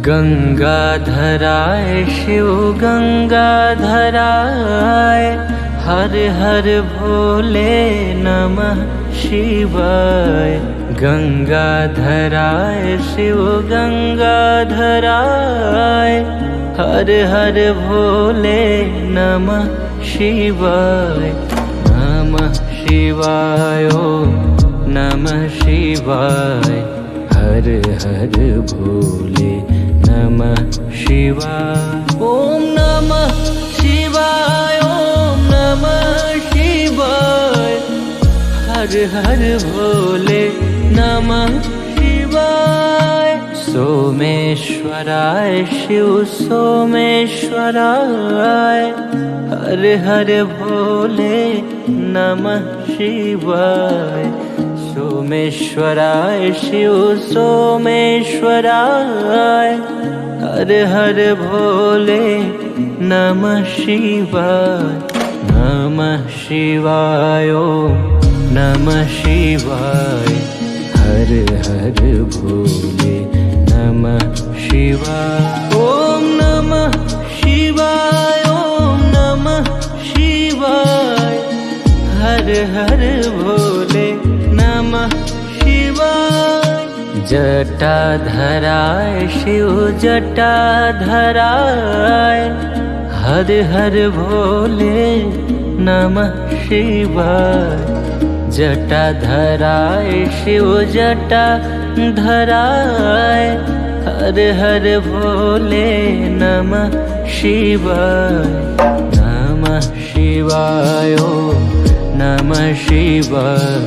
गंगाधराय शिव गंगाधराय, हर हर भोले नमः शिवाय। गंगाधराय शिव गंगाधराय, हर हर भोले नमः शिवाय। नमः शिवाय ओम नमः शिवाय, हर हर भोले नमः शिवाय। ओम नमः शिवाय ओम नमः शिवाय, हर हर भोले नमः शिवाय। सोमेश्वराय शिव सोमेश्वराय, हर हर भोले नमः शिवाय। सोमेश्वराय शिव सोमेश्वराय, हर हर भोले नमः शिवाय। नमः शिवाय ओम नमः शिवाय, हर हर भोले नमः शिवाय। ओम नमः शिवाय ओम नमः शिवाय, हर हर भोले नमः शिवाय। जटाधराय शिव जटाधराय, हर हर भोले नमः शिवाय। जटाधराय शिव जटाधराय, हर हर भोले नमः शिवाय। नमः शिवाय ओम नमः शिवाय,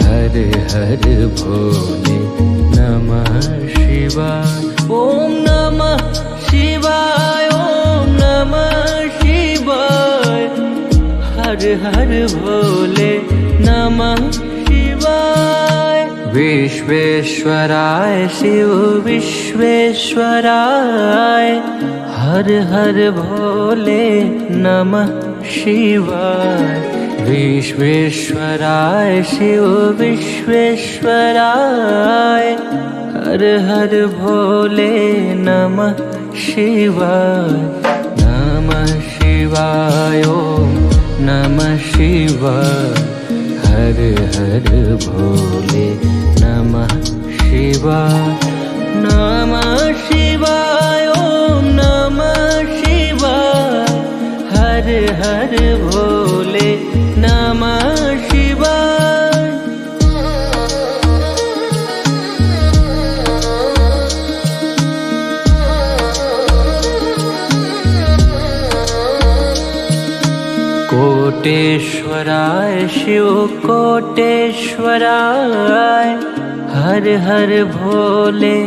हर हर भोले नमः शिवाय। ओम नमः शिवाय ओम नमः शिवाय, हर हर भोले नमः शिवाय। विश्वेश्वराय शिव विश्वेश्वराय, हर हर भोले नमः शिवाय। विश्वेश्वराय शिव विश्वेश्वराय, हर हर भोले नमः शिवाय। नमः शिवाय ओम नमः शिवाय, हर हर भोले नमः शिवाय। नमः शिवाय ओम नमः शिवाय, हर हर भोले नमः शिवाय। कोटेश्वराय शिव कोटेश्वराय, हर हर भोले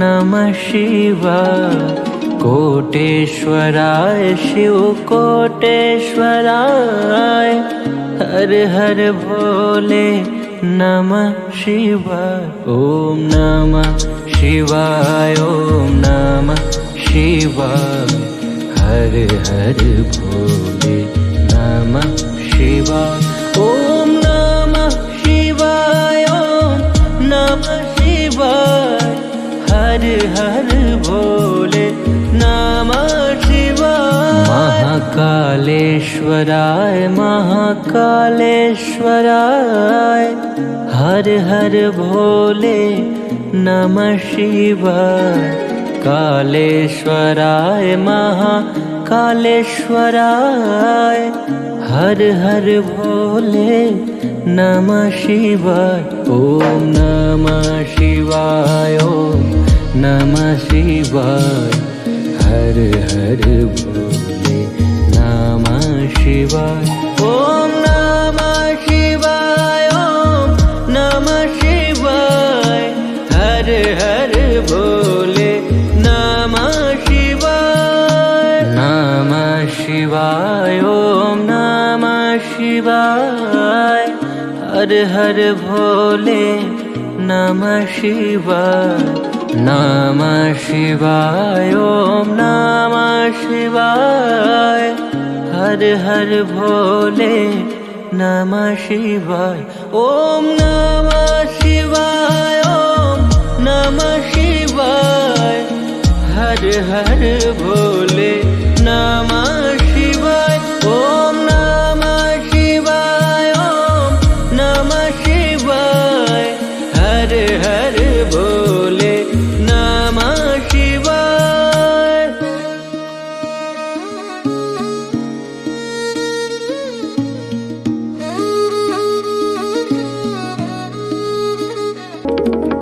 नमः शिवाय। कोटेश्वराय शिव कोटेश्वराय, हर हर भोले नमः शिवाय। ओम नमः शिवाय ओम नमः शिवाय, हर हर भोले नमः शिवाय। ओम नमः शिवाय ओम नमः शिवाय, हर हर भोले नमः शिवाय। महाकालेश्वराय महाकालेश्वराय, हर हर भोले नमः शिवाय। कालेश्वराय महाकालेश्वराय, हर हर भोले नमः शिवाय। ओम नमः शिवाय ओम नमः शिवाय, हर हर भोले नमः शिवाय। ओम नमः शिवाय ओम नमः शिवाय, हर हर भोले नमः शिवाय। नमः शिवाय ओम नमः शिवाय, हर हर भोले नमः शिवाय। नमः शिवाय ओम नमः शिवाय, हर हर भोले नमः शिवाय। ओम नमः शिवाय ओम नमः शिवाय, हर हर भोले नमः शिवाय। ओम नमः शिवाय, ओम नमः शिवाय। हर हर भोले नमः शिवाय।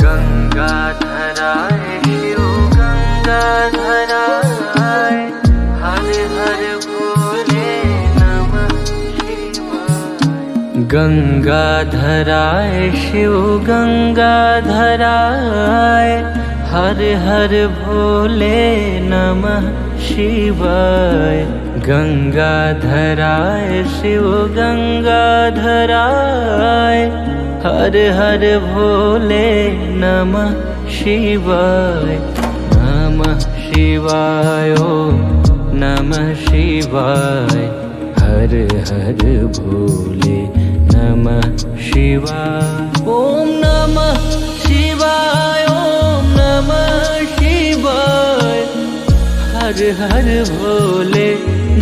गंगाधराय शिव गंगाधराय, हर हर भोले नमः शिवाय। गंगाधराय शिव गंगाधराय, हर हर भोले नमः शिवाय। गंगाधराय शिव गंगाधराय, हर हर भोले नमः शिवाय। नमः शिवाय, ओम नमः शिवाय। हर हर भोले नमः शिवाय। ओम नमः शिवाय, ओम नमः शिवाय। हर हर भोले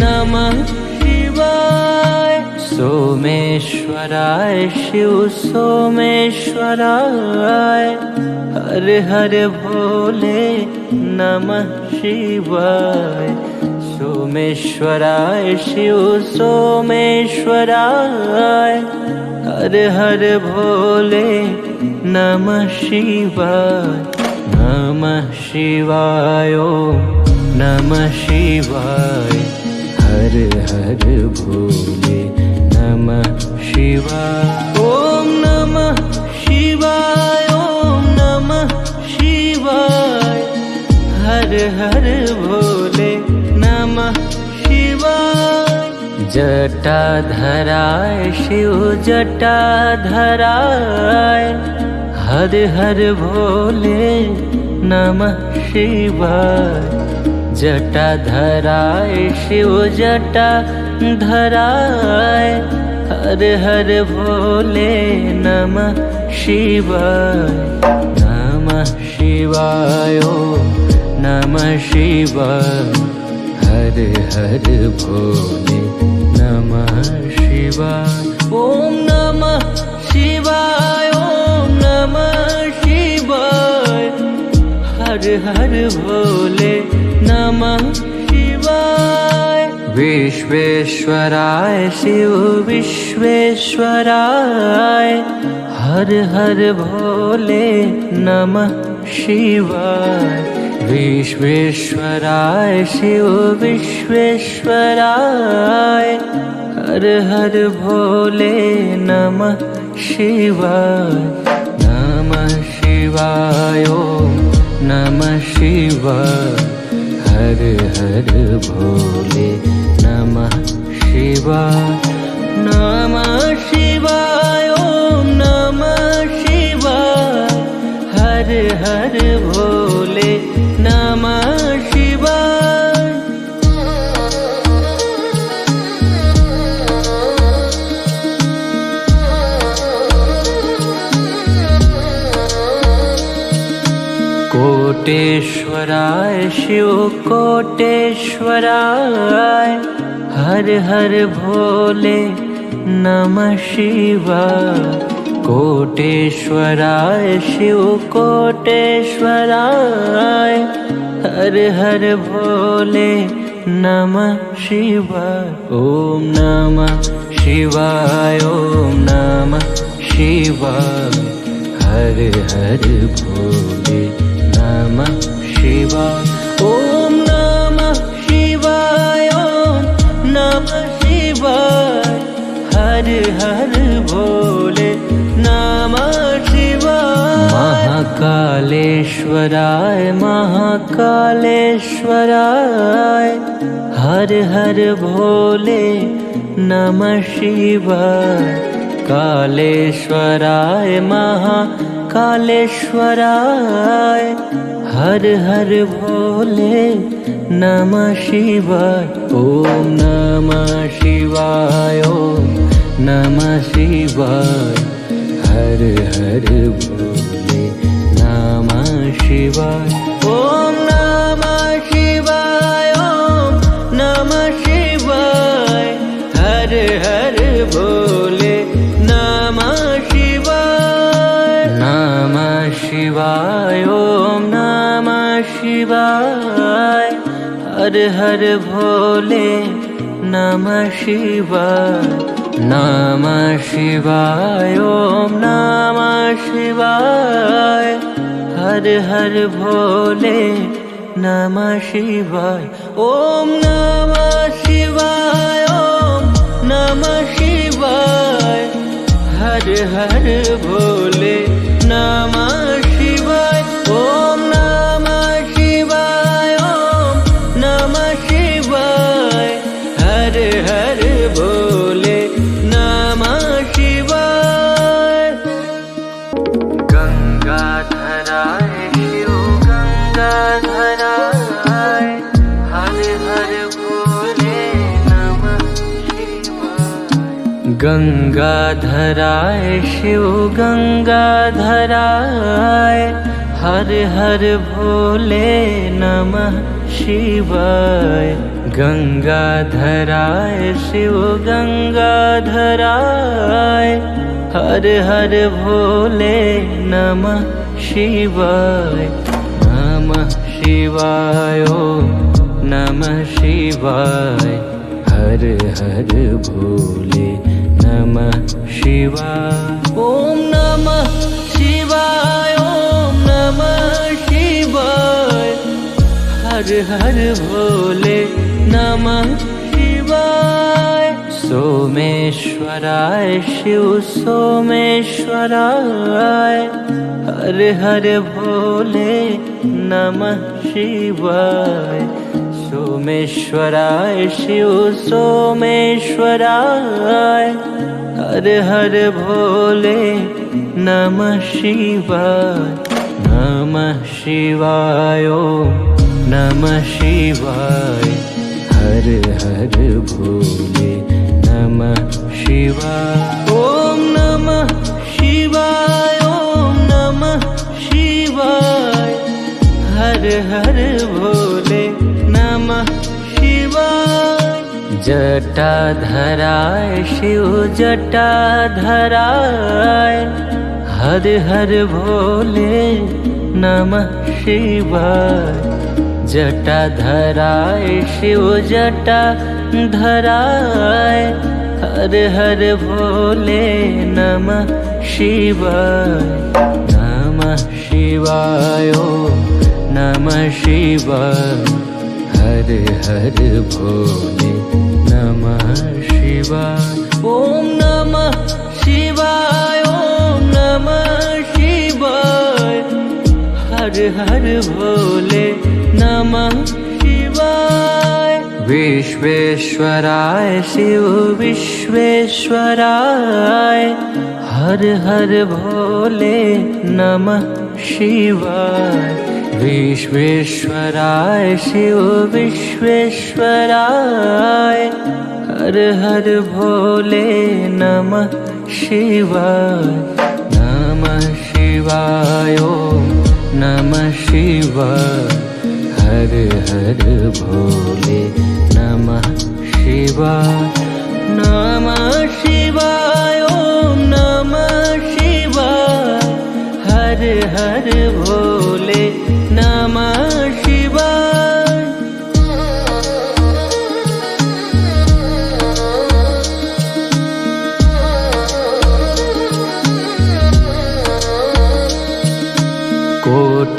नमः शिवाय। सोमेश्वराय शिव सोमेश्वराय, हर हर भोले नमः शिवाय। सोमेश्वराय शिव सोमेश्वराय, हर हर भोले नमः शिवाय। नमः शिवाय, ओम नमः शिवाय। हर हर भोले नमः शिवाय। ओम नमः शिवाय, ओम नमः शिवाय। हर हर भोले नमः शिवाय। जटाधराय शिव जटाधराय, हर हर भोले नमः शिवाय। जटाधराय शिव जटाधराय, हर हर भोले नमः शिवाय। नमः शिवाय, ओम नमः शिवाय। हर हर भोले नमः शिवाय। ओम नमः शिवाय, ओम नमः शिवाय। हर हर भोले नमः शिवाय। विश्वेश्वराय शिव विश्वेश्वराय, हर हर भोले नमः शिवाय। विश्वेश्वराय शिव विश्वेश्वराय, हर हर भोले नमः शिवाय। नमः शिवाय, ओम नमः शिवाय। हर हर भोले नमः शिवाय। नमः शिवाय, ओम नमः शिवाय। हर हर भोले नमः शिवाय। कोटेश्वराय शिव कोटेश्वराय, हर हर भोले नमः शिवाय। कोटेश्वराय शिव कोटेश्वराय, हर हर भोले नमः शिवाय। ओम नमः शिवाय, ओम नमः शिवाय। हर हर भोले नमः शिवाय। ओम नमः शिवाय, ओम नमः शिवाय। हर हर भोले नमः शिवाय। महाकालेश्वराय महाकालेश्वराय, हर हर भोले नमः शिवाय। कालेश्वराय महाकालेश्वराय, हर हर भोले नमः शिवाय। ओम नमः शिवाय, ओम नमः शिवाय। हर हर भोले नमः शिवाय। ओम नमः शिवाय। शिवाय हर हर भोले नमः शिवाय नमः शिवाय ओम नमः शिवाय हर हर भोले नमः शिवाय ओम नमः शिवाय ओम नमः शिवाय हर हर भोले नमः शिवाय ओम नमः शिवाय ओम नमः शिवाय हर हर भोले नमः शिवाय गंगाधराय शिव गंगाधराय हर हर भोले नमः शिवाय गंगाधराय शिव गंगाधराय हर हर भोले नमः शिवाय गंगाधराय शिव गंगाधराय हर हर भोले नमः शिवाय नमः शिवाय ओम नमः शिवाय हर हर भोले नमः शिवाय ओम नमः शिवाय ओम नमः शिवाय हर हर भोले नमः शिवाय सोमेश्वराय शिव सोमेश्वराय हर हर भोले नमः शिवाय सोमेश्वराय शिव सोमेश्वराय हर हर भोले नमः शिवाय नमः शिवाय ओम नमः शिवाय हर हर भोले नमः शिवाय ओम नमः शिवाय ओम नमः शिवाय हर हर भोले नमः शिवाय जटाधराय शिव जटाधराय हर हर भोले नमः शिवाय जटाधराय शिव जटाधराय हर हर भोले नमः शिवाय नमः शिवाय ओम नमः शिवाय हर हर भोले नमः शिवाय ओम नमः शिवाय ओम नमः शिवाय हर हर भोले नमः शिवाय विश्वेश्वराय शिव विश्वेश्वराय हर हर भोले नमः शिवाय विश्वेश्वराय शिव विश्वेश्वराय हर हर भोले नमः शिवाय नमः शिवाय ओम नमः शिवाय हर हर भोले नमः शिवाय नमः शिवाय ओम नमः शिवाय हर हर भोले नमः शिवाय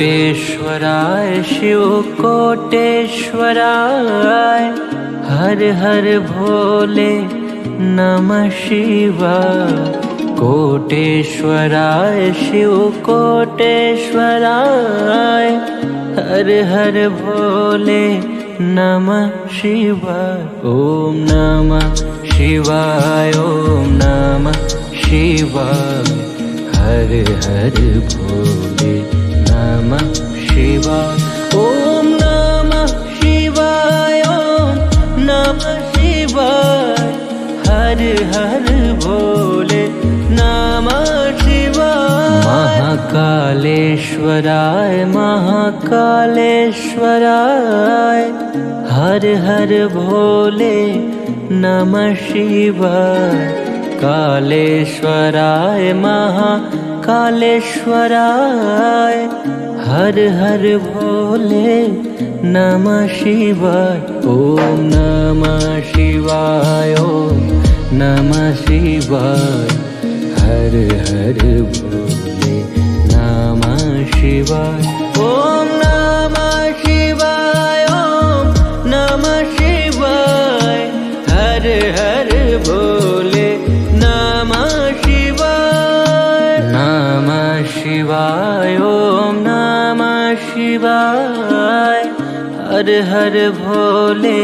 कोटेश्वराय शिव कोटेश्वराय हर हर भोले नमः शिवाय कोटेश्वराय शिव कोटेश्वराय हर हर भोले नमः शिवाय ओम नमः शिवाय ओम नमः शिवाय हर हर भोले नमः शिवाय ओम नमः शिवाय ओम नमः शिवाय हर हर भोले नमः शिवाय महाकालेश्वराय महाकालेश्वराय हर हर भोले नमः शिवाय कालेश्वराय महाकालेश्वराय महाकालेश्वराय हर हर भोले नमः शिवाय। ओम नमः शिवाय ओम नमः शिवाय हर हर भोले नमः शिवाय। ओम नमः शिवाय ओम नमः शिवाय हर हर भोले नमः शिवाय। नमः शिवाय ओम नमः शिवाय हर हर भोले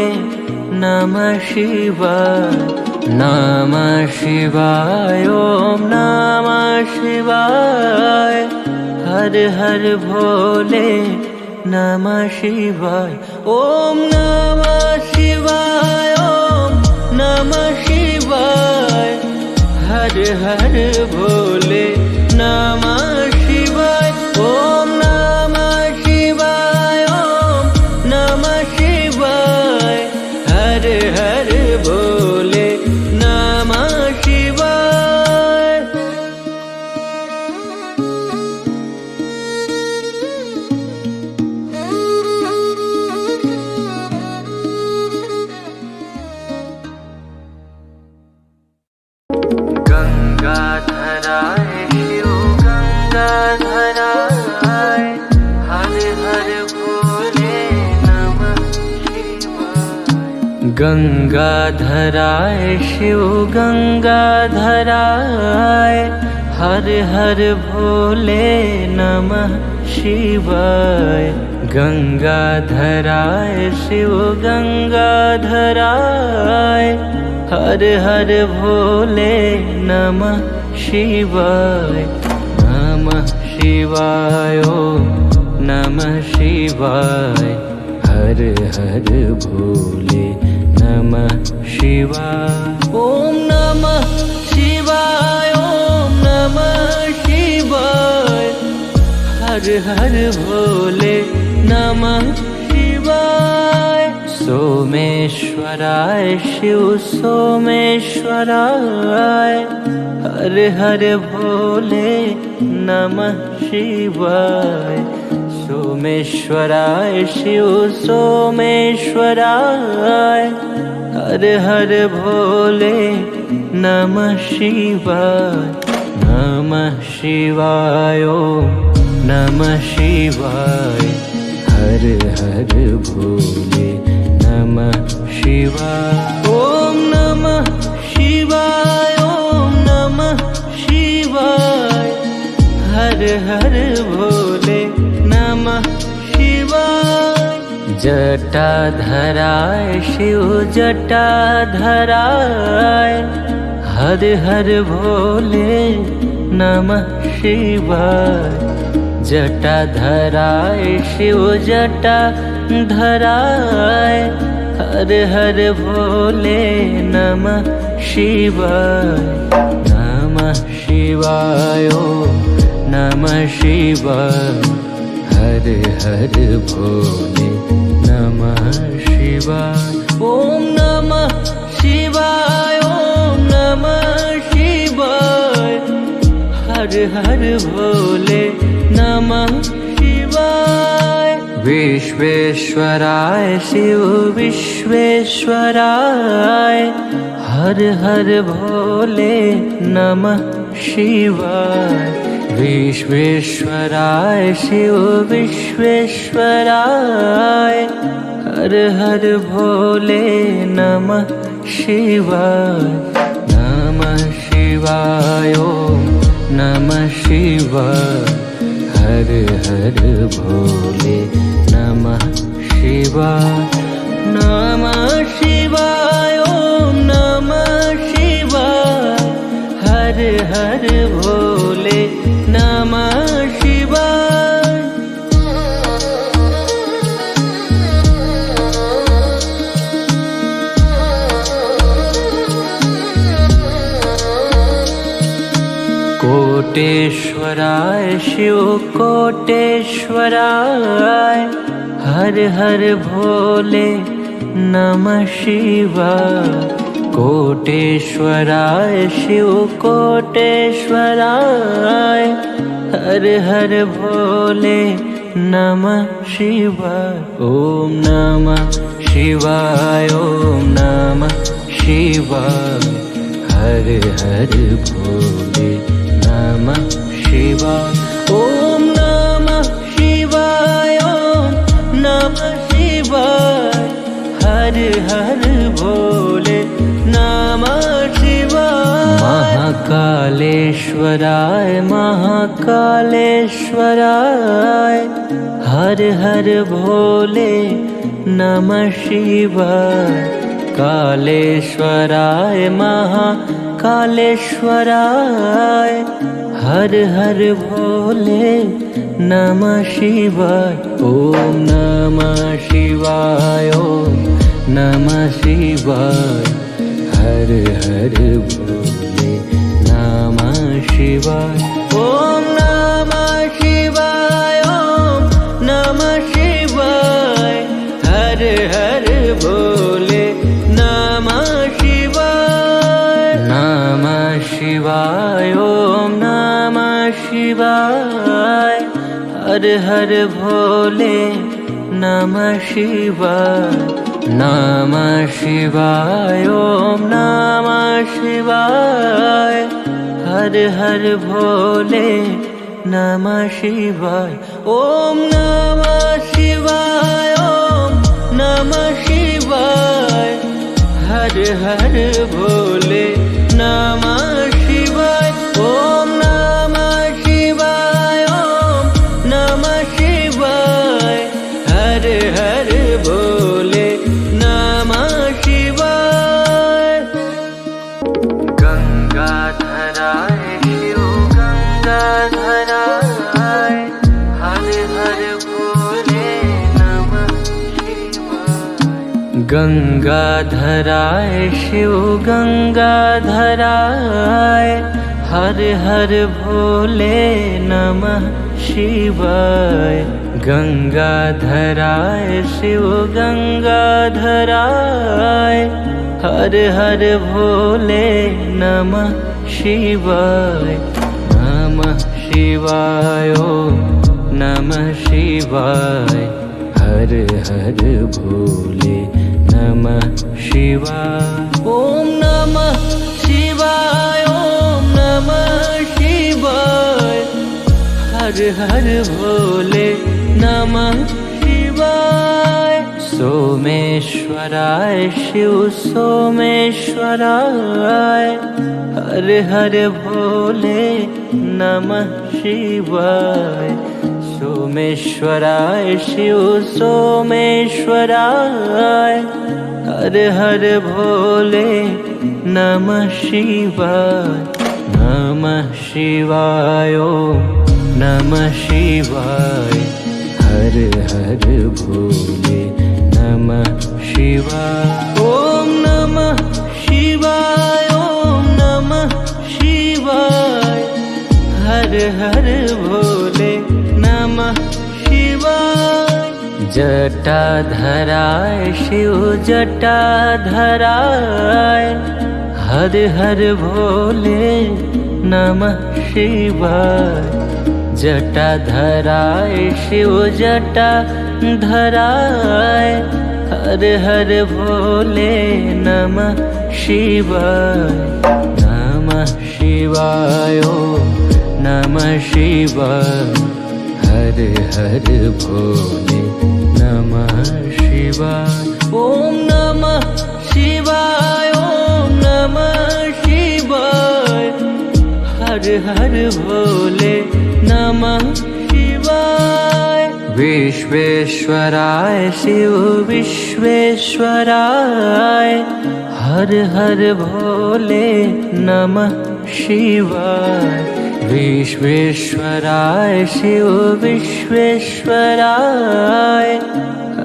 नमः शिवाय। नमः शिवाय ओम नमः शिवाय हर हर भोले नमः शिवाय। ओम नमः शिवाय ओम नमः शिवाय हर हर भोले नमः शिवाय। ओम नमः शिवाय ओम नमः शिवाय हर हर भोले नमः शिवाय। गंगाधराय शिव गंगाधराय हर हर भोले नमः शिवाय। गंगाधराय शिव गंगाधराय हर हर भोले नमः शिवाय। गंगाधराय शिव गंगाधराय हर हर भोले नमः शिवाय। नमः शिवाय ओम नमः शिवाय हर हर भोले नमः शिवाय। ओम नमः शिवाय ओम नमः शिवाय हर हर भोले नमः शिवाय। सोमेश्वराय शिव सोमेश्वराय हर हर भोले नमः शिवाय। सोमेश्वराय शिव सोमेश्वराय हर हर भोले नमः शिवाय। नमः शिवाय ओम नमः शिवाय हर हर भोले नमः शिवाय। ओम नमः शिवाय ओम नमः शिवाय हर हर भोले नमः शिवाय। जटाधराय शिव जटाधराय हर हर भोले नमः शिवाय। जटाधराय शिव जटाधराय हर हर भोले नमः शिवाय। नमः शिवाय ओम नमः शिवाय हर हर भोले नमः शिवाय। ओम नमः शिवाय ओम नमः शिवाय हर हर भोले नमः शिवाय। विश्वेश्वराय शिव विश्वेश्वराय हर हर भोले नमः शिवाय। विश्वेश्वराय शिव विश्वेश्वराय हर हर भोले नमः शिवाय। नमः शिवाय ओम नमः शिवाय हर हर भोले नमः शिवाय। नमः शिवाय ओम नमः शिवाय हर हर भोले नमः शिवाय। कोटेश्वराय शिव कोटेश्वराय हर हर भोले नमः शिवाय। कोटेश्वराय शिव कोटेश्वराय हर हर भोले नमः शिवाय। ओम नमः शिवाय, ओम नमः शिवाय। हर हर भोले नमः शिवाय। ओम नमः शिवाय, ओम नमः शिवाय। हर हर भोले नमः शिवाय। महाकालेश्वराय, महाकालेश्वराय। हर हर भोले नमः शिवाय। कालेश्वराय, महाकालेश्वराय। हर हर भोले नमः शिवाय। ओम नमः शिवाय, ओम नमः शिवाय। हर हर भोले नमः शिवाय। ओम नमः शिवाय, ओम नमः शिवाय। हर हर भोले नमः शिवाय। नमः शिवाय, ओम नमः शिवाय। हर हर भोले नमः शिवाय। नमः शिवाय, ओम नमः शिवाय। हर हर भोले नमः शिवाय। ओम नमः शिवाय, ओम नमः शिवाय। हर हर भोले नमः शिवाय। ओम नमः शिवाय, ओम नमः शिवाय। हर हर भोले नमः शिवाय। गंगाधराय शिव गंगाधराय। हर हर भोले नमः शिवाय। गंगाधराय शिव गंगाधराय। हर हर भोले नमः शिवाय। गंगाधराय शिव गंगाधराय। हर हर भोले नमः शिवाय। नमः शिवाय, ओम नमः शिवाय। हर हर भोले नमः शिवाय। ओम नमः शिवाय, ओम नमः शिवाय। हर हर भोले नमः शिवाय। सोमेश्वराय शिव सोमेश्वराय। हर हर भोले नमः शिवाय। सोमेश्वराय शिव सोमेश्वराय। हर हर भोले नमः शिवाय। नमः शिवाय, ओम नमः शिवाय। हर हर भोले नमः शिवाय। ओम नमः शिवाय, ओम नमः शिवाय। हर हर भोले नमः शिवाय। जटाधराय शिव जटाधराय। हर हर भोले नमः शिवाय। जटाधराय शिव जटाधराय। हर हर भोले नमः शिवाय। नमः शिवाय, ओम नमः शिवाय। हर हर भोले नमः शिवाय। ओम नमः शिवाय, ओम नमः शिवाय। हर हर भोले नमः शिवाय। विश्वेश्वराय शिव विश्वेश्वराय। हर हर भोले नमः शिवाय। विश्वेश्वराय शिव विश्वेश्वराय।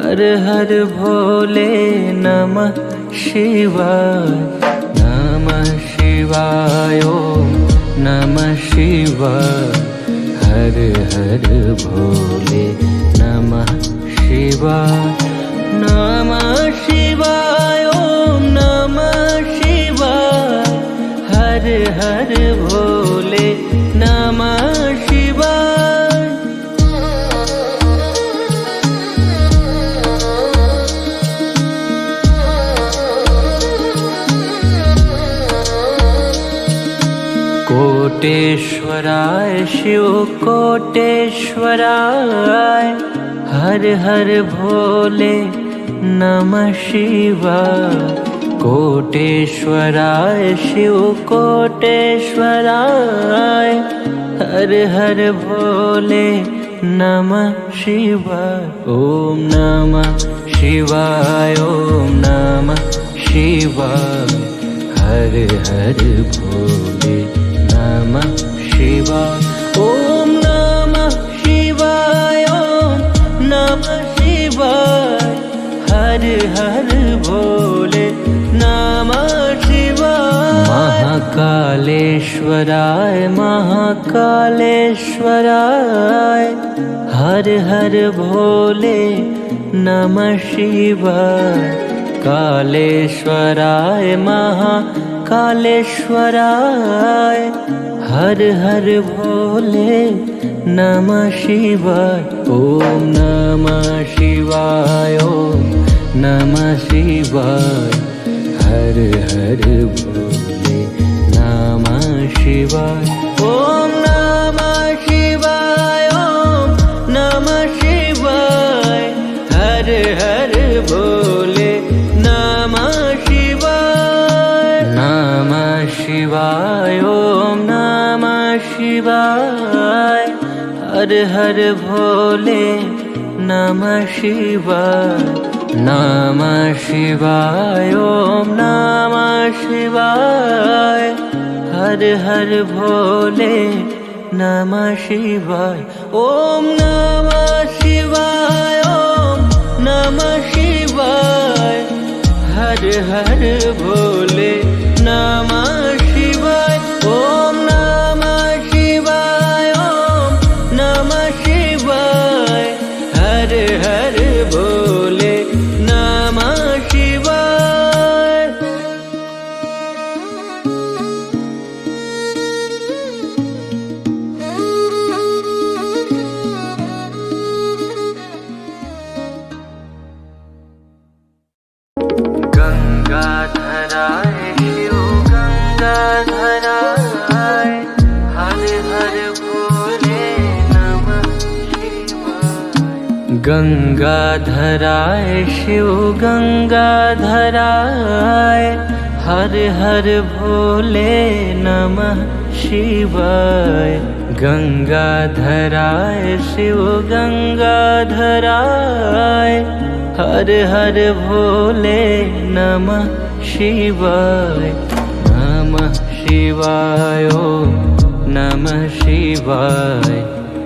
हर हर भोले नमः शिवाय। नमः शिवाय, ओम नमः शिवाय। हर हर भोले नमः शिवाय। नमः शिवाय, ओम नमः शिवाय। हर हर भोले नमः शिवाय। कोटेश्वराय शिव कोटेश्वराय, हर हर भोले नमः शिवाय। कोटेश्वराय शिव कोटेश्वराय, हर हर भोले नमः शिवाय। ओम नमः शिवाय, ओम नमः शिवाय, हर हर भोले नमः शिवाय। ओम नमः शिवाय, ओम नमः शिवाय, हर हर भोले नमः शिवाय। महाकालेश्वराय महाकालेश्वराय, हर हर भोले नमः शिवाय। कालेश्वराय महाकालेश्वराय, हर हर भोले नमः शिवाय। ओम नमः शिवाय, ओम नमः शिवाय, हर हर भोले नमः शिवाय। ओम नमः शिवाय, ओम नमः शिवाय, हर हर भोले नमः शिवाय। नमः शिवाय, ओम नमः शिवाय, हर हर भोले नमः शिवाय। नमः शिवाय, ओम नमः शिवाय, हर हर भोले नमः शिवाय। ओम नमः शिवाय, ओम नमः शिवाय, हर हर भोले नमः शिवाय। ओम नमः शिवाय, ओम नमः शिवाय, हर हर भोले नमः शिवाय। गंगाधराय शिव गंगाधराय, हर हर भोले नमः शिवाय। गंगाधराय शिव गंगाधराय, हर हर भोले नमः शिवाय। गंगाधराय शिव गंगाधराय, हर हर भोले नमः शिवाय। नमः शिवाय, ओम नमः शिवाय,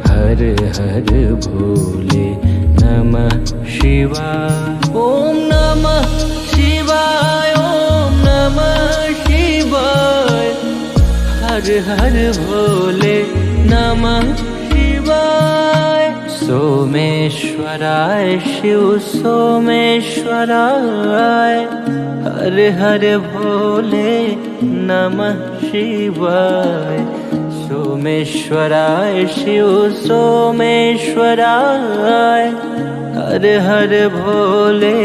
हर हर भोले नमः शिवाय। ओम नमः शिवाय, ओम नमः शिवाय, हर हर भोले नमः शिवाय। सोमेश्वराय शिव सोमेश्वराय, हर हर भोले नमः शिवाय। सोमेश्वराय शिव सोमेश्वराय, हर हर भोले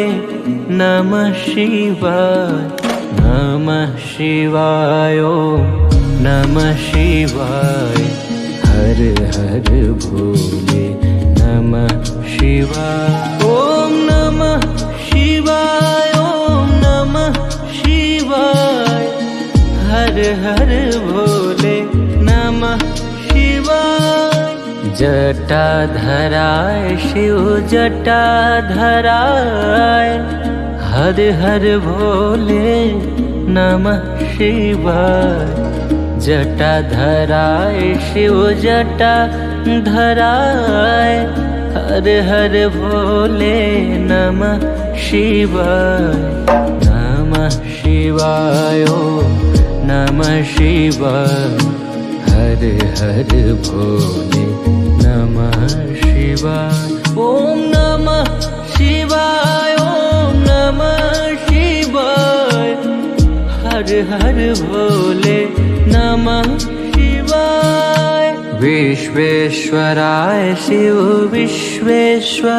नमः शिवाय। नमः शिवाय, ओम नमः शिवाय, हर हर भोले नमः शिवाय। ओम नमः शिवाय, ओम नमः शिवाय, हर हर भोले नमः शिवाय। जटाधराय शिव जटाधराय, हर हर भोले नमः शिवाय। जटाधराय शिव जटाधराय, हर हर भोले नमः शिवाय। नमः शिवाय, ओम नमः शिवाय, हर हर भोले नमः शिवाय। ओम नमः शिवाय, ओम नमः शिवाय, हर हर भोले नमः शिवाय। विश्वेश्वराय शिव विश्वेश्वराय,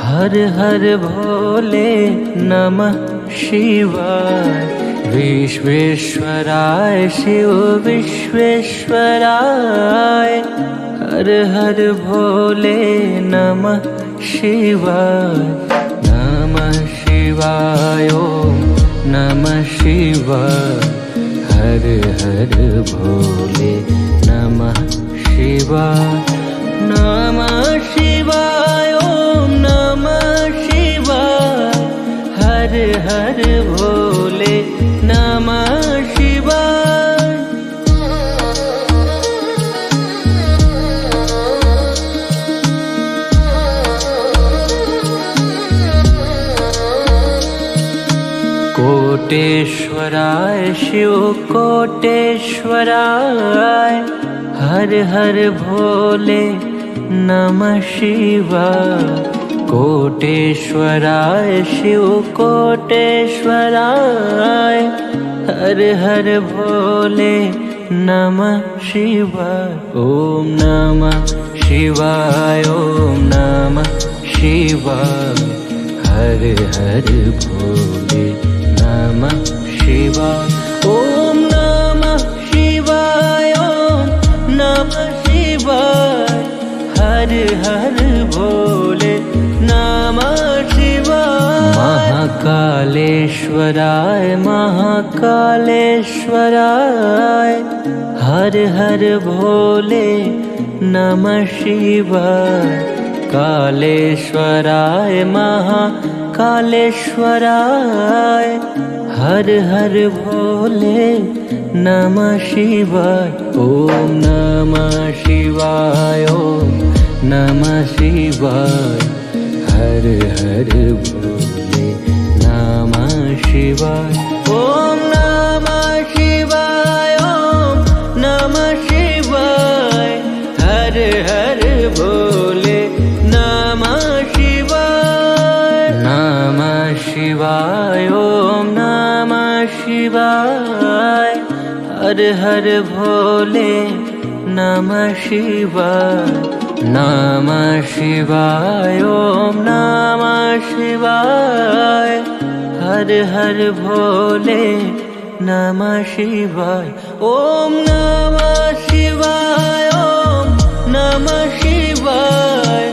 हर हर भोले नमः शिवाय। विश्वेश्वराय शिव विश्वेश्वराय, हर हर भोले नमः शिवाय। नमः शिवाय ओम नमः शिवाय, हर हर भोले नमः शिवाय। नमः शिवाय ओम नमः शिवाय, हर हर भोले नमः शिवाय। कोटेश्वराय शिव कोटेश्वराय, हर हर भोले नमः शिवाय। कोटेश्वराय शिव कोटेश्वराय, हर हर भोले नमः शिवाय। ओम नमः शिवाय ओम नमः शिवाय, हर हर भोले नमः शिवाय। ओम नमः शिवाय ओम नमः शिवाय, हर हर भोले नमः शिवाय। महाकालेश्वराय महाकालेश्वराय, हर हर भोले नमः शिवाय। कालेश्वराय महाकालेश्वराय, हर हर भोले नमः शिवाय। ओम नमः शिवाय ओम नमः शिवाय, हर हर भोले नमः शिवाय। ओम नमः शिवाय ओम नमः शिवाय, हर हर भोले नमः शिवाय। नमः शिवाय ओम नमः शिवाय, हर हर भोले नमः शिवाय। नमः शिवाय ओम नमः शिवाय, हर हर भोले नमः शिवाय। ओम नमः शिवाय ओम नमः शिवाय,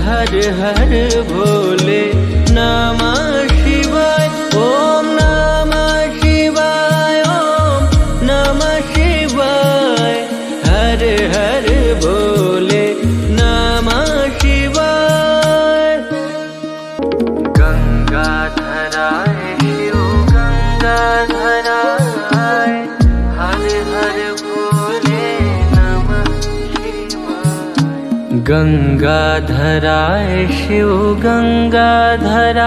हर हर भोले नमः शिवाय। ओम नमः शिवाय ओम नमः शिवाय, हर हर भोले नमः शिवाय। गंगाधराय शिव गंगाधराय, हर हर भोले नमः शिवाय। गंगाधराय शिव गंगाधराय,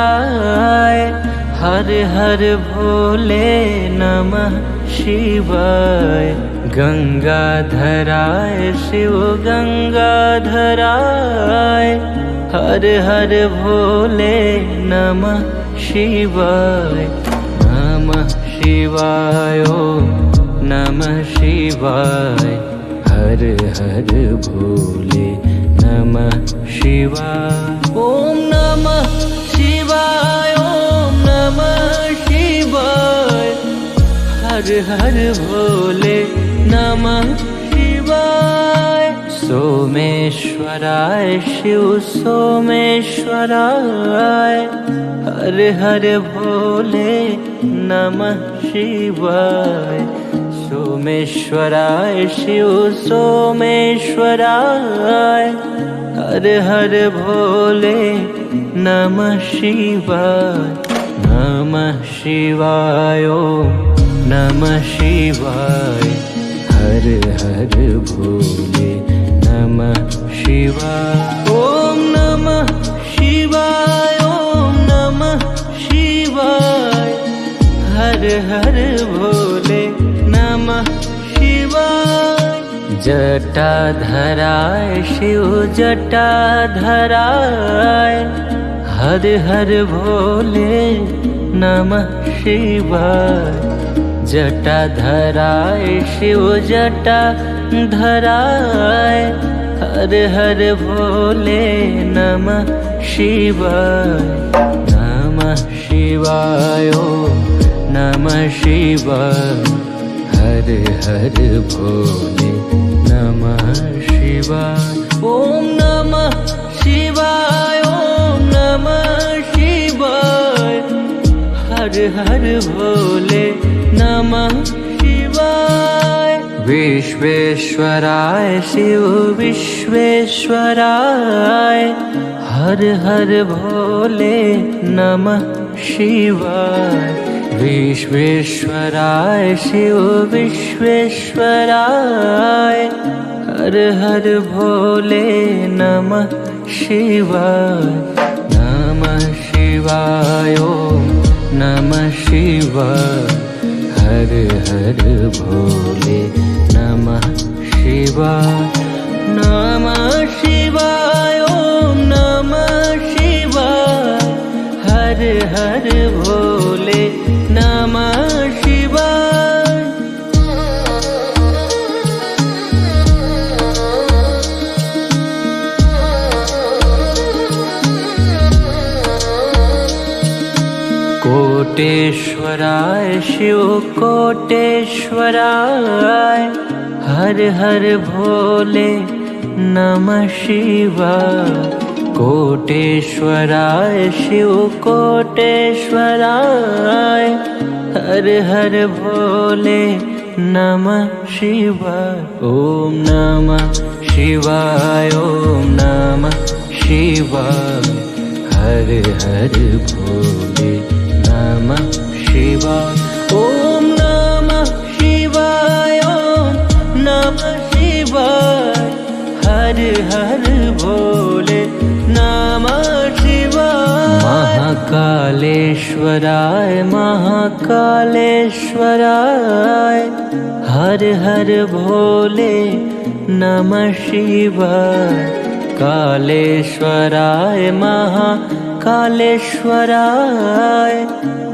हर हर भोले नमः शिवाय। गंगाधराय शिव गंगाधराय, हर हर भोले नमः शिवाय। नमः शिवाय ओम नमः शिवाय, हर हर भोले नमः शिवाय। ओम नमः शिवाय ओम नमः शिवाय, हर हर भोले नमः शिवाय। सोमेश्वराय शिव सोमेश्वराय, हर हर भोले नमः शिवाय। सोमेश्वराय शिव सोमेश्वराय, हर हर भोले नमः शिवाय। नमः शिवाय ओम नमः शिवाय, हर हर भोले नमः शिवाय। ओम नमः शिवाय ओम नमः शिवाय, हर हर भोले नमः शिवाय। जटाधराय शिव जटाधराय, हर हर भोले नमः शिवाय। जटाधराय शिव जटाधराय, हर हर भोले नमः शिवाय। नमः शिवाय ओम नमः शिवाय। हर हर भोले नमः शिवाय। ओम नमः शिवाय, ओम नमः शिवाय। हर हर भोले नमः शिवाय। विश्वेश्वराय शिव विश्वेश्वराय। हर हर भोले नमः शिवाय। विश्वेश्वराय शिव विश्वेश्वराय। हर हर भोले नमः शिवाय। नमः शिवाय, ओम नमः शिवाय। हर हर भोले नमः शिवाय। नमः शिवाय, ओम नमः शिवाय। हर हर भोले नमः शिवाय। कोटेश्वराय शिव कोटेश्वराय। हर हर भोले नमः शिवाय। कोटेश्वराय शिव कोटेश्वराय। हर हर भोले नमः शिवाय। ओम नमः शिवाय, ओम नमः शिवाय। हर हर भोले नमः शिवाय। ओम नमः शिवाय, ओम नमः शिवाय। हर हर भोले नमः शिवाय। महाकालेश्वराय महाकालेश्वराय। हर हर भोले नमः शिवाय। कालेश्वराय महाकालेश्वराय।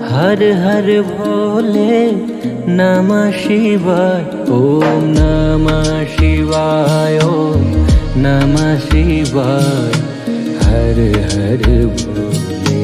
हर हर भोले नमः शिवाय। ओम नमः शिवाय, ओम नमः शिवाय। हर हर भोले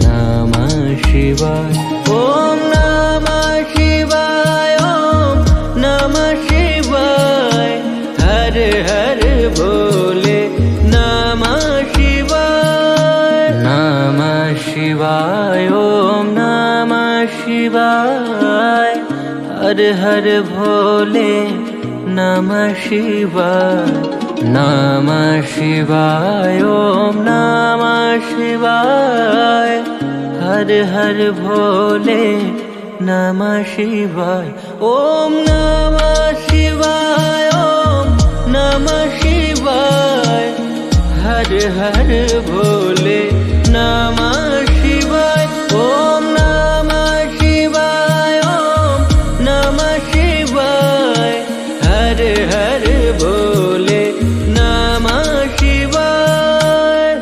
नमः शिवाय। ओम नमः शिवाय, ओम नमः शिवाय। हर हर भोले नमः शिवाय। नमः शिवाय, ओम नमः शिवाय। हर हर भोले नमः शिवाय। नमः शिवाय, ओम नमः शिवाय। हर हर भोले नमः शिवाय। ओम नमः शिवाय, ओम नमः शिवाय। हर हर भोले नमः शिवाय। ओम नमः शिवाय, ओम नमः शिवाय। हर हर भोले नमः शिवाय।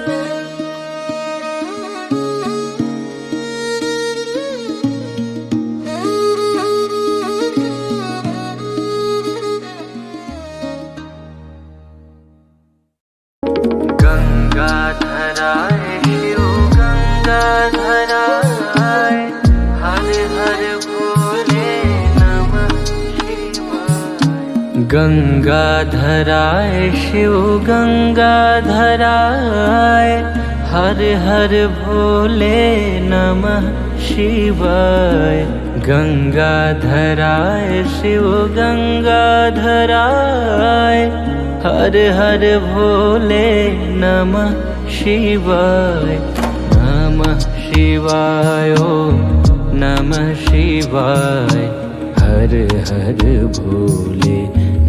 गंगाधराय शिव गंगाधराय। हर हर भोले नमः शिवाय। गंगाधराय शिव गंगाधराय। हर हर भोले नमः शिवाय। गंगाधराय शिव गंगाधराय। हर हर भोले नमः शिवाय। नमः शिवाय, ओम नमः शिवाय। हर हर भोले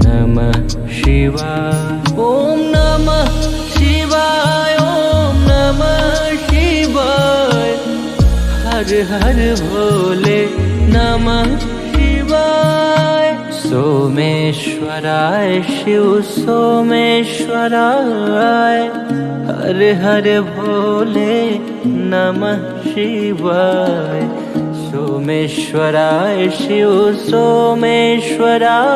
नमः शिवाय। ओम नमः शिवाय, ओम नमः शिवाय। हर हर भोले नमः शिवाय। सोमेश्वराय शिव सोमेश्वराय। हर हर भोले नमः शिवाय। सोमेश्वराय शिव सोमेश्वराय।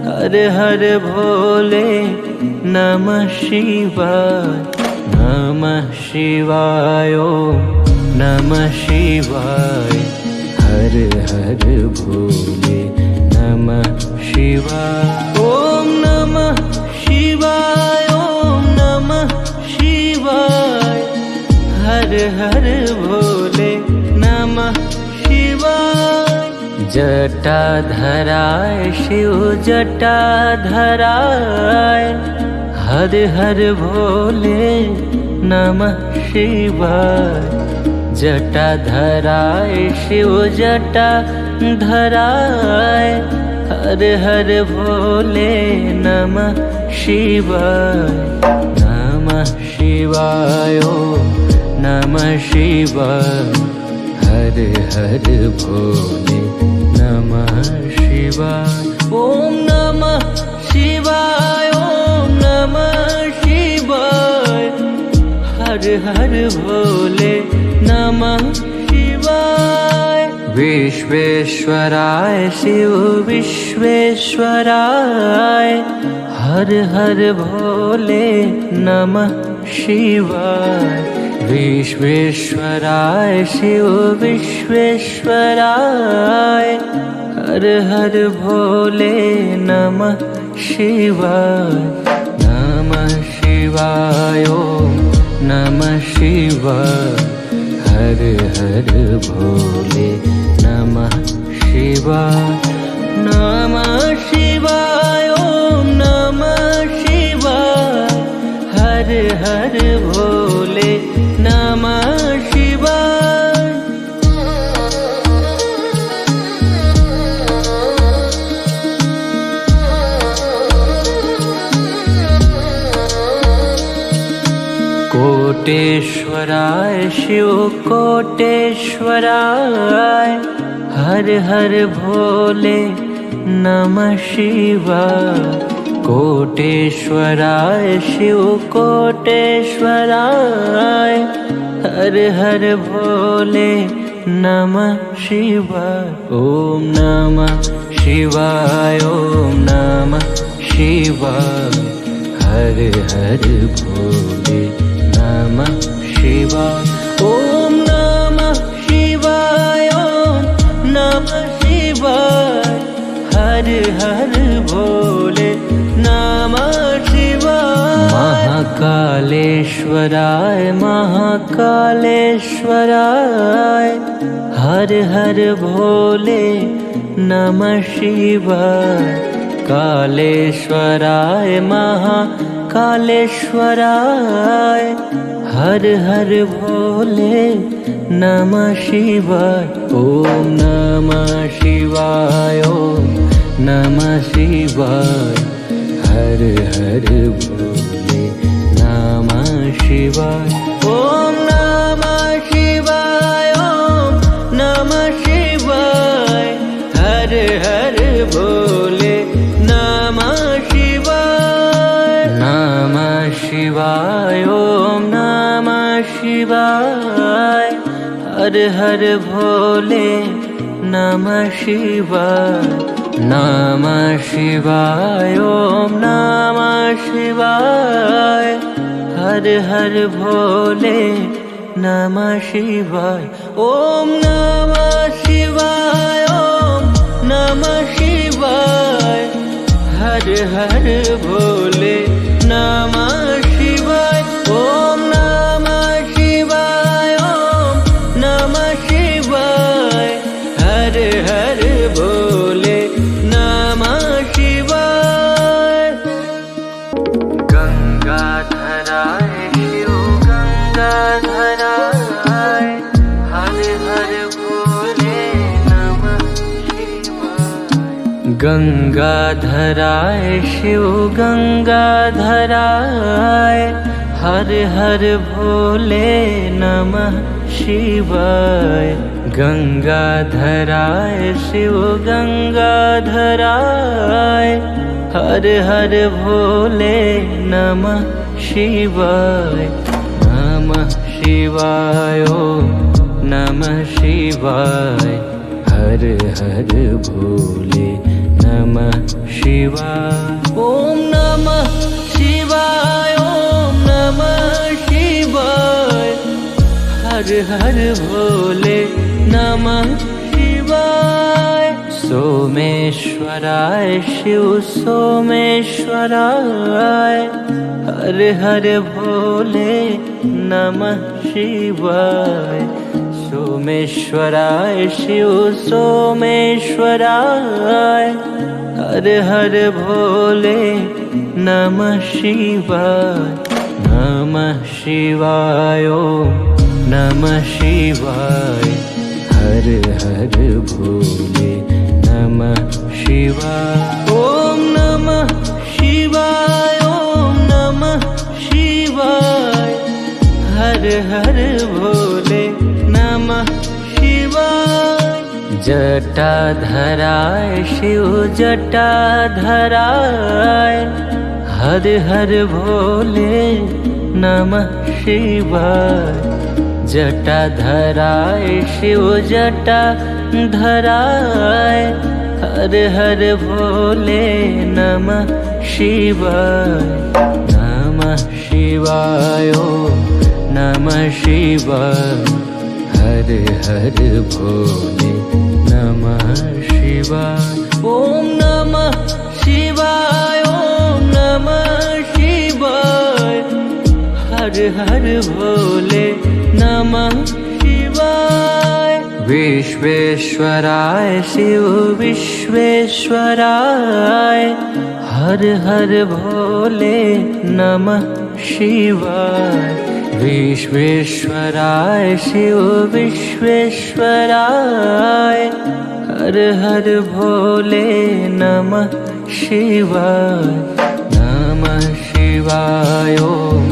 हर हर भोले नमः शिवाय। नमः शिवाय, ओम नमः शिवाय। हर हर भोले नमः शिवाय। ओम नमः शिवाय, ओम नमः शिवाय, हर हर भोले नमः शिवाय। जटाधराय शिव जटाधराय, हर हर भोले नमः शिवाय। जटाधराय शिव जटाधराय, हर हर भोले नमः शिवाय। नमः शिवाय, ओम नमः शिवाय, हर हर भोले नमः शिवाय। ओम नमः शिवाय, ओम नमः शिवाय, हर हर भोले नमः शिवाय। विश्वेश्वराय शिव विश्वेश्वराय, हर हर भोले नमः शिवाय। विश्वेश्वराय शिव विश्वेश्वराय, हर हर भोले नमः शिवाय। नमः शिवाय, ओम नमः शिवाय, हर हर भोले नमः शिवाय। नमः शिवाय, ओम नमः शिवाय, हर हर भोले नमः शिवाय। कोटेश्वराय शिव कोटेश्वराय, हर हर भोले नमः शिवाय। कोटेश्वराय शिव कोटेश्वराय, हर हर भोले नमः शिवाय। ओम नमः शिवाय, ओम नमः शिवाय, हर हर भोले नमः शिवाय। ओम नमः शिवाय, ओम नमः शिवाय, हर हर भोले नमः शिवाय। महाकालेश्वराय महाकालेश्वराय, हर हर भोले नमः शिवाय। कालेश्वराय महाकालेश्वराय, हर हर भोले नमः शिवाय। ओम नमः शिवाय, ओम नमः शिवाय, हर हर भोले नमः शिवाय। ओम नमः शिवाय, ओम नमः शिवाय, हर हर भोले नमः शिवाय। नमः शिवाय, ओम नमः शिवाय, हर हर भोले नमः शिवाय। नमः शिवाय, ओम नमः शिवाय, हर हर भोले नमः शिवाय। ओम नमः शिवाय, ओम नमः शिवाय, हर हर भोले नमः शिवाय। ओम नमः शिवाय, ओम नमः शिवाय, हर हर भोले नमः शिवाय। गंगाधराय शिव गंगाधराय, हर हर भोले नमः शिवाय। गंगाधराय शिव गंगाधराय, हर हर भोले नमः शिवाय। गंगाधराय शिव गंगाधराय, हर हर भोले नमः शिवाय। नमः शिवाय, ओम नमः शिवाय, हर हर भोले नमः शिवाय। ओम नमः शिवाय, ओम नमः शिवाय, हर हर भोले नमः शिवाय। सोमेश्वराय शिव सोमेश्वराय, हर हर भोले नमः शिवाय। सोमेश्वराय शिव सोमेश्वराय, हर हर भोले नमः शिवाय। नमः शिवाय ओम नमः शिवाय, हर हर भोले नमः शिवाय। ओम नमः शिवाय ओम नमः शिवाय, हर हर भोले नमः शिवाय। जटाधराय शिव जटाधराय, हर हर भोले नमः शिवाय। जटाधराय शिव जटाधराय, हर हर भोले नमः शिवाय। नमः शिवाय ओम नमः शिवाय, हर हर भोले नमः शिवाय। ओम नमः शिवाय ओम नमः शिवाय, हर हर भोले नमः शिवाय। विश्वेश्वराय शिव विश्वेश्वराय, हर हर भोले नमः शिवाय। विश्वेश्वराय शिव विश्वेश्वराय, हर हर भोले नमः शिवाय। नमः शिवाय ओम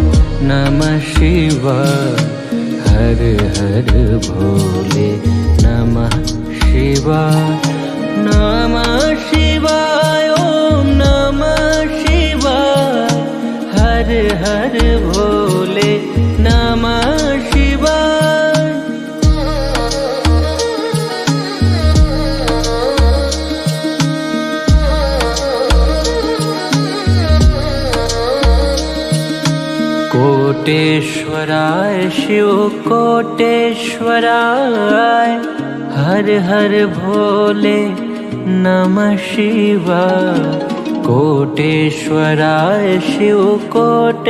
नमः शिवाय, हर हर भोले नमः शिवाय। नमः शिवाय ओम नमः शिवाय, हर हर भोले नमः शिवाय। कोटेश्वराय शिव कोटेश्वराय, हर हर भोले नमः शिवाय। कोटेश्वराय शिव कोटेश्वराय,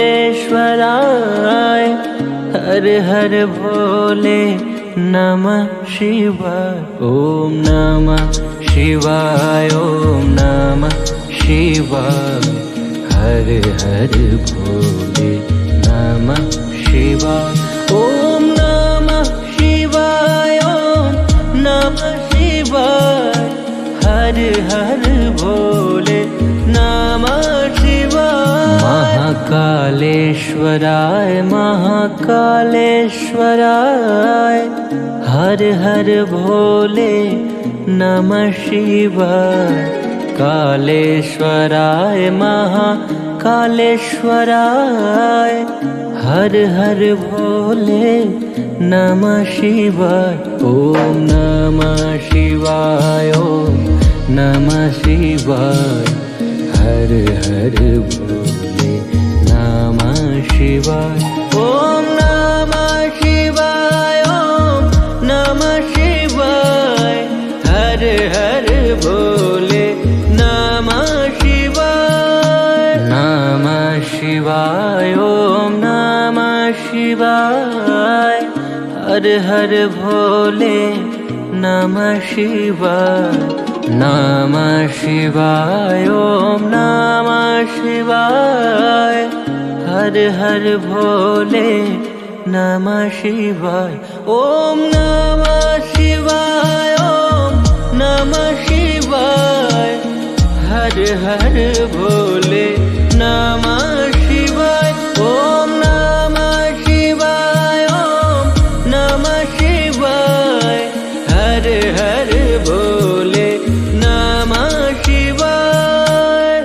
हर हर भोले नमः शिवाय। ओम नमः शिवाय ओम नमः शिवाय, हर हर भोले नमः शिवाय। ओम नमः शिवाय ओम नमः शिवाय, हर हर भोले नमः शिवाय। महाकालेश्वराय महाकालेश्वराय, हर हर भोले नमः शिवाय। कालेश्वराय महाकालेश्वराय, हर हर भोले नमः शिवाय। ओम नमः शिवाय ओम नमः शिवाय, हर हर भोले नमः शिवाय। ओम नमः शिवाय ओम नमः शिवाय, हर हर भोले नमः शिवाय। नमः शिवाय ओम नमः शिवाय, हर हर भोले नमः शिवाय। नमः शिवाय ओम नमः शिवाय, हर हर भोले नमः शिवाय। ओम नमः शिवाय ओम नमः शिवाय, हर हर भोले नमः शिवाय। ओम नमः शिवाय ओम नमः शिवाय, हर हर भोले नमः शिवाय।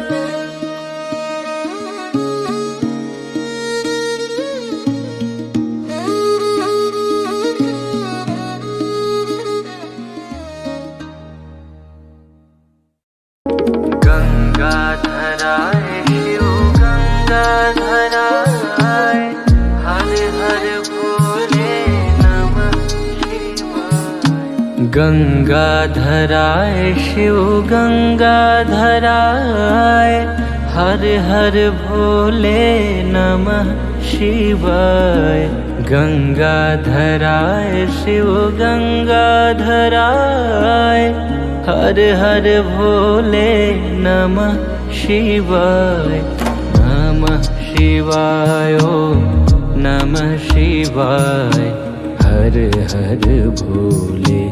गंगाधराय गंगाधराय शिव गंगाधराय हर हर भोले नमः शिवाय। गंगाधराय शिव गंगाधराय हर हर भोले नमः शिवाय। नमः शिवाय ओम नमः शिवाय हर हर भोले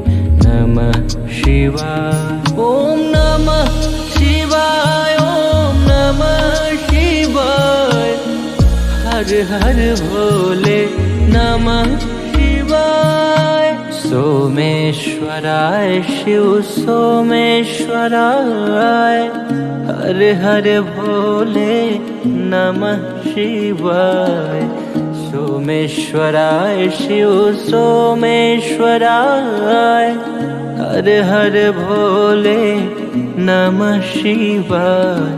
नमः शिवाय। ओम नमः शिवाय ओम नमः शिवाय हर हर भोले नमः शिवाय। सोमेश्वराय शिव सोमेश्वराय हर हर भोले नमः शिवाय। सोमेश्वराय शिव सोमेश्वराय हर हर भोले नमः शिवाय।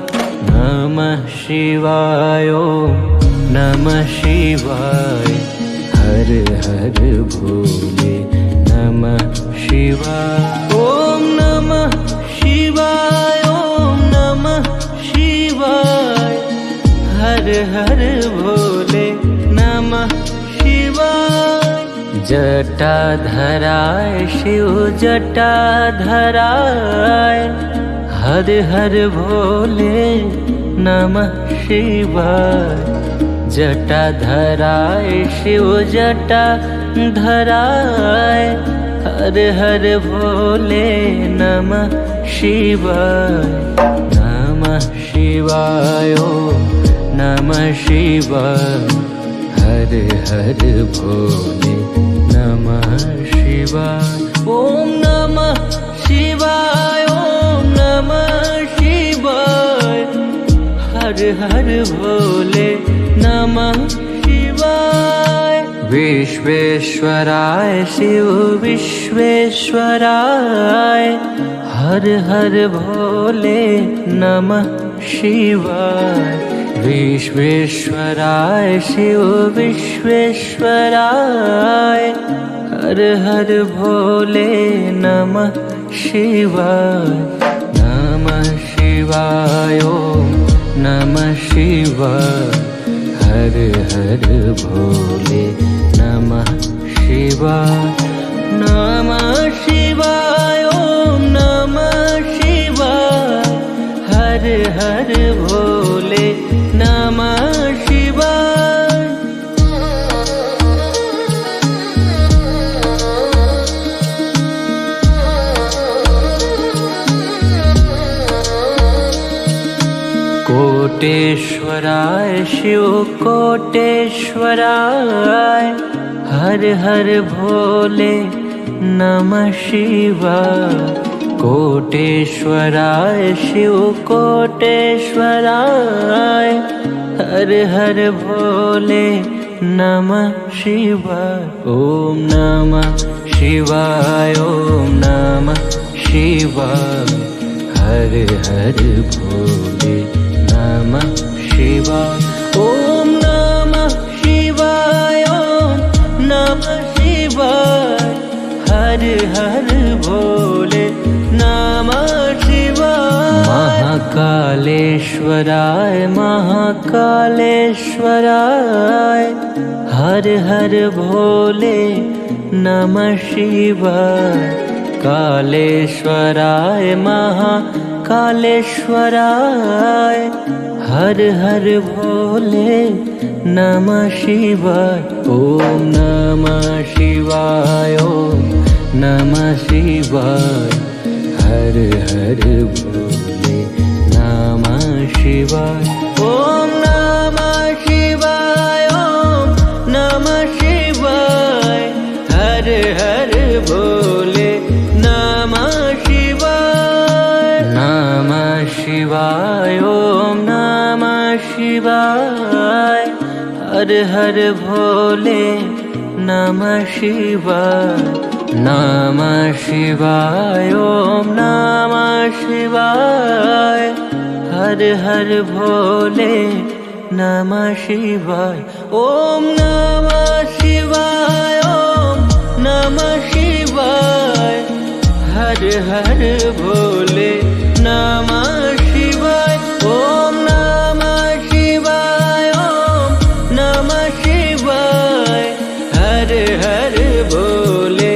नमः शिवाय ओम नमः शिवाय हर हर भोले नमः शिवाय। ओम नमः शिवाय ओम नमः शिवाय हर हर भोले नमः शिवाय। जटाधराय शिव जटाधराय हर हर भोले नमः शिवाय। जटाधराय शिव जटाधराय हर हर भोले नमः शिवाय। नमः शिवाय ओम नमः शिवाय हर हर भोले नमः शिवाय। ओम नमः शिवाय ओम नमः शिवाय हर हर भोले नमः शिवाय। विश्वेश्वराय शिव विश्वेश्वराय हर हर भोले नमः शिवाय। विश्वेश्वराय शिव विश्वेश्वराय हर हर भोले नमः शिवाय। नमः शिवाय ओम नमः शिवाय हर हर भोले नमः शिवाय। नमः शिवाय ओम नमः शिवाय हर हर भोले नमः शिवाय। कोटेश्वराय शिव कोटेश्वराय हर हर भोले नमः शिवाय। कोटेश्वराय शिव कोटेश्वराय हर हर भोले नमः शिवाय। ओम नमः शिवाय ओम नमः शिवाय हर हर भोले नमः शिवाय। ओम नमः शिवाय ओम नमः शिवाय हर हर भोले नमः शिवाय। महाकालेश्वराय महाकालेश्वराय हर हर भोले नमः शिवाय। कालेश्वराय महाकालेश्वराय हर हर भोले नमः शिवाय। ओम नमः शिवाय ओम नमः शिवाय हर हर भोले नमः शिवाय। ओम नमः शिवाय ओम नमः शिवाय हर हर भोले नमः शिवाय। नमः शिवाय ओम नमः शिवाय हर हर भोले नमः शिवाय। नमः शिवाय ओम नमः शिवाय हर हर भोले नमः शिवाय। ओम नमः शिवाय ओम नमः शिवाय हर हर भोले नमः शिवाय। ओम नमः शिवाय, ओम नमः शिवाय। हर हर भोले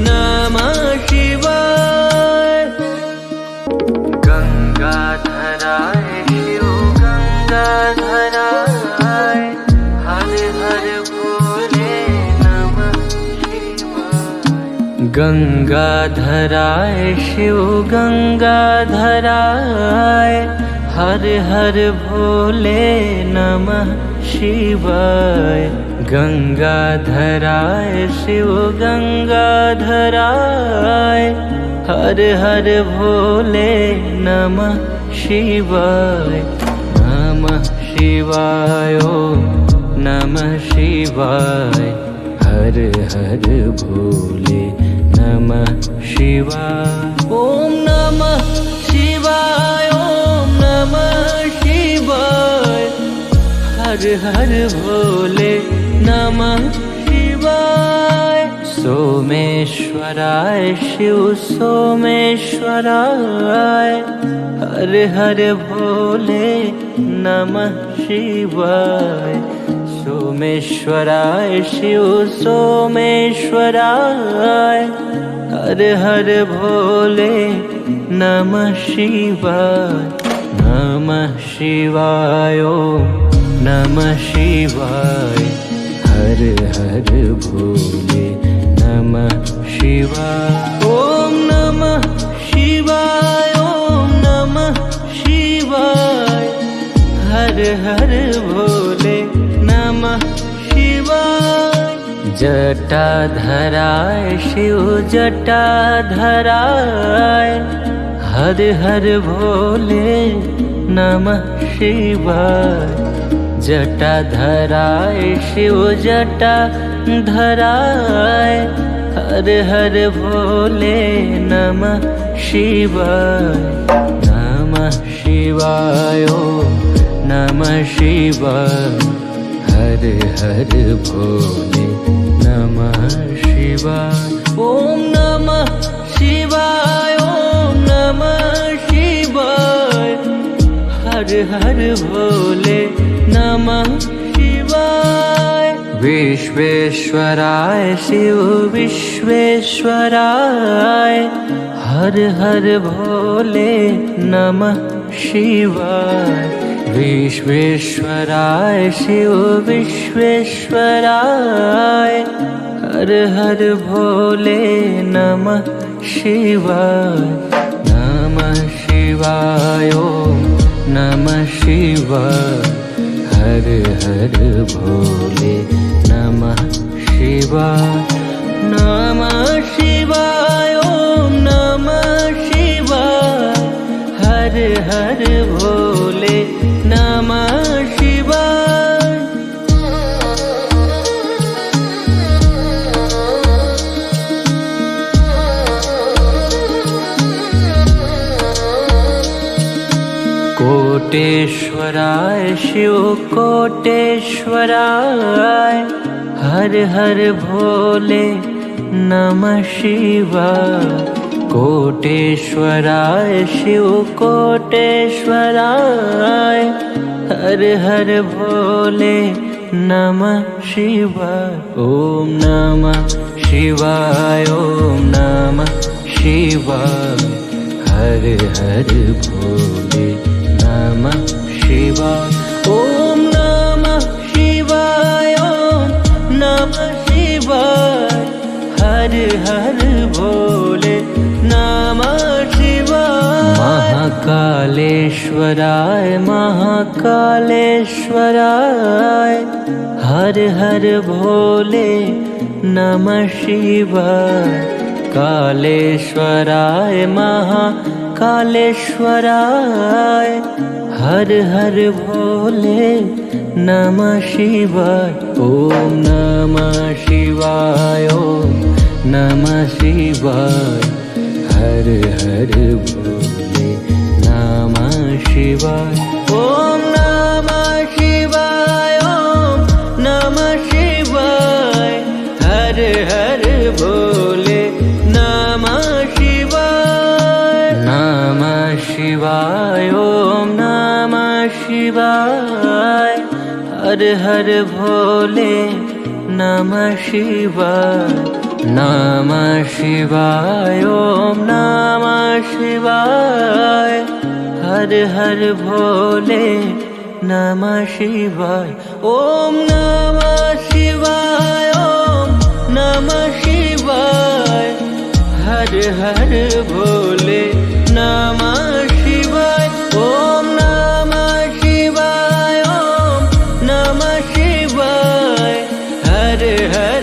नमः शिवाय। गंगाधराय शिव गंगाधराय, हर हर भोले नमः शिवाय। गंगाधराय शिव गंगाधराय, हर हर भोले नमः शिवाय। गंगाधराय शिव गंगाधराय, हर हर भोले नमः शिवाय। नमः शिवाय, ओम नमः शिवाय। हर हर भोले नमः शिवाय। ओम नमः शिवाय, ओम नमः शिवाय। हर हर भोले नमः शिवाय। सोमेश्वराय शिव सोमेश्वराय, हर हर भोले नमः शिवाय। सोमेश्वराय शिव सोमेश्वराय, हर हर भोले नमः शिवाय। नमः शिवाय, ओम नमः शिवाय। हर हर भोले नमः शिवाय। ओम नमः शिवाय, ओम नमः शिवाय। हर हर भोले नमः शिवाय। जटाधराय शिव जटाधराय, हर हर भोले नमः शिवाय। जटाधराय शिव जटाधराय, हर हर भोले नमः शिवाय। नमः शिवाय, ओम नमः शिवाय। हर हर भोले नमः शिवाय। ओम नमः शिवाय, ओम नमः शिवाय। हर हर भोले नमः शिवाय। विश्वेश्वराय शिव विश्वेश्वराय, हर हर भोले नमः शिवाय। विश्वेश्वराय शिव विश्वेश्वराय, हर हर भोले नमः शिवाय। नमः शिवाय, ओम नमः शिवाय। हर हर भोले नमः शिवाय। नमः शिवाय, ओम नमः शिवाय। हर हर भोले नमः शिवाय। कोटेश्वराय शिव कोटेश्वराय, हर हर भोले नमः शिवाय। कोटेश्वराय शिव कोटेश्वराय, हर हर भोले नमः शिवाय। ओम नमः शिवाय, ओम नमः शिवाय। हर हर भोले नमः शिवाय। ओम नमः शिवाय, ओम नमः शिवाय। हर हर भोले नमः शिवाय। महाकालेश्वराय महाकालेश्वराय, हर हर भोले नमः शिवाय। कालेश्वराय महाकालेश्वराय, हर हर भोले नमः शिवाय। ओम नमः शिवाय, ओम नमः शिवाय। हर हर भोले नमः शिवाय। ओम नमः शिवाय, ओम नमः शिवाय। हर हर भोले नमः शिवाय। शिवाय हर हर भोले नमः शिवाय नमः शिवाय ओम नमः शिवाय हर हर भोले नमः शिवाय ओम नमः शिवाय ओम नमः शिवाय हर हर भोले नमः शिवाय ओम नमः शिवाय ओम नमः शिवाय हर हर